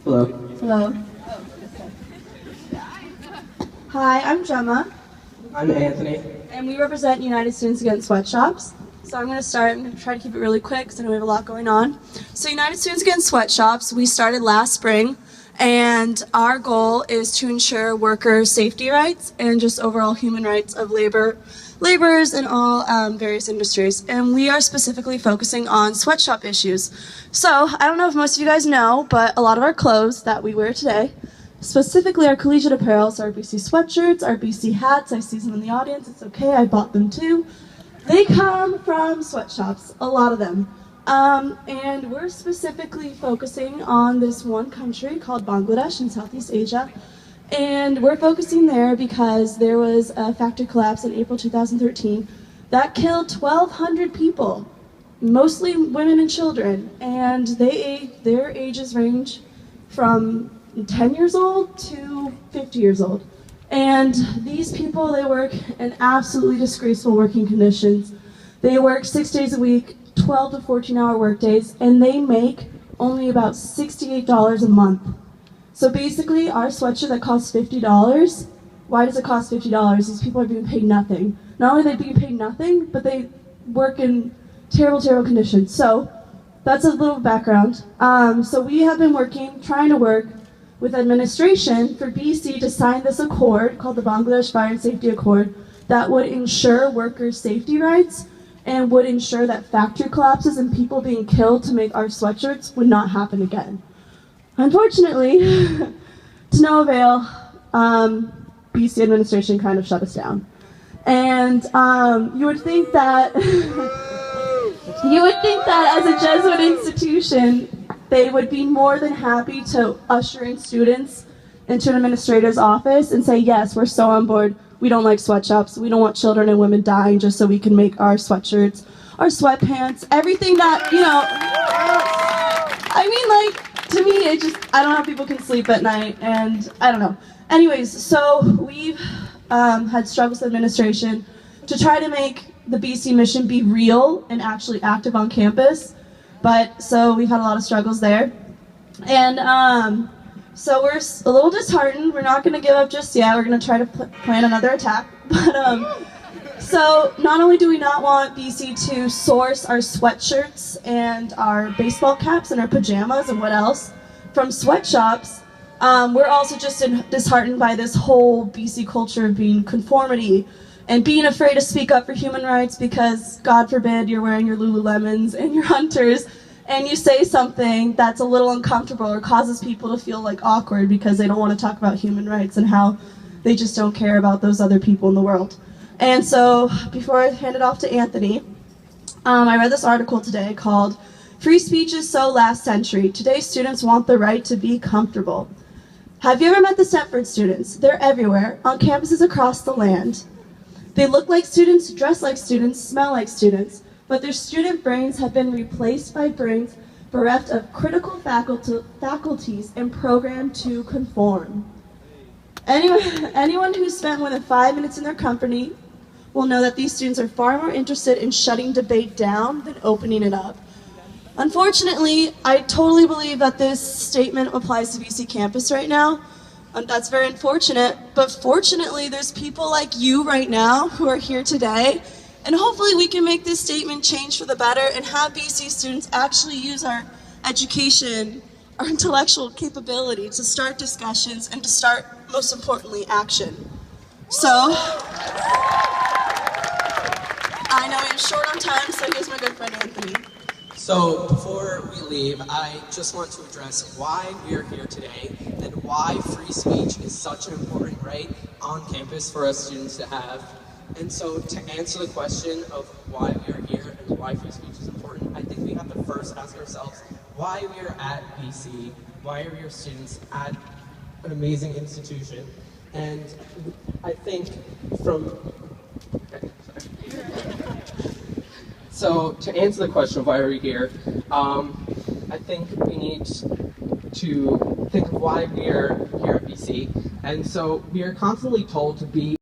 Hello. Hello. Hi, I'm Gemma, I'm Anthony. and we represent United Students Against Sweatshops. So I'm going to try to keep it really quick because I know we have a lot going on. So United Students Against Sweatshops, we started last spring, and our goal is to ensure worker safety rights and just overall human rights of laborers in all various industries. And we are specifically focusing on sweatshop issues. So I don't know if most of you guys know, but a lot of our clothes that we wear today, specifically our collegiate apparel, so our BC sweatshirts, our BC hats, I see some in the audience, it's okay, I bought them too. They come from sweatshops, a lot of them. And we're specifically focusing on this one country called Bangladesh in Southeast Asia. And we're focusing there because there was a factory collapse in April 2013 that killed 1,200 people, mostly women and children. And their ages range from 10 years old to 50 years old. And these people, they work in absolutely disgraceful working conditions. They work 6 days a week, 12 to 14-hour work days, and they make only about $68 a month. So basically, our sweatshirt that costs $50, why does it cost $50? These people are being paid nothing. Not only are they being paid nothing, but they work in terrible, terrible conditions. So that's a little background. So we have been trying to work with administration for BC to sign this accord called the Bangladesh Fire and Safety Accord that would ensure workers' safety rights and would ensure that factory collapses and people being killed to make our sweatshirts would not happen again. Unfortunately, to no avail, BC administration kind of shut us down. And you would think that as a Jesuit institution, they would be more than happy to usher in students into an administrator's office and say, yes, we're so on board. We don't like sweatshops. We don't want children and women dying just so we can make our sweatshirts, our sweatpants, everything that, I mean, like, to me, I don't know how people can sleep at night, and I don't know. Anyways, so we've had struggles with administration to try to make the BC mission be real and actually active on campus. So we've had a lot of struggles there. And so we're a little disheartened. We're not going to give up just yet. We're going to try to plan another attack. So not only do we not want BC to source our sweatshirts and our baseball caps and our pajamas and what else from sweatshops, we're also just disheartened by this whole BC culture of being conformity and being afraid to speak up for human rights because, God forbid, you're wearing your Lululemons and your Hunters and you say something that's a little uncomfortable or causes people to feel like awkward because they don't want to talk about human rights and how they just don't care about those other people in the world. And so, before I hand it off to Anthony, I read this article today called "Free Speech is So Last Century. Today's Students Want the Right to Be Comfortable." Have you ever met the Stepford students? They're everywhere, on campuses across the land. They look like students, dress like students, smell like students, but their student brains have been replaced by brains bereft of critical faculties and programmed to conform. Anyone who's spent more than 5 minutes in their company will know that these students are far more interested in shutting debate down than opening it up. Unfortunately, I totally believe that this statement applies to BC campus right now. That's very unfortunate, but fortunately there's people like you right now who are here today, and hopefully we can make this statement change for the better and have BC students actually use our education, our intellectual capability to start discussions and to start, most importantly, action. So, I know I'm short on time, so here's my good friend Anthony. So before we leave, I just want to address why we are here today and why free speech is such an important right on campus for us students to have. And so to answer the question of why we are here and why free speech is important, I think we have to first ask ourselves why we are at BC, why are we students at an amazing institution. And I think So to answer the question of why are we here, I think we need to think of why we are here at BC. And so we are constantly told to be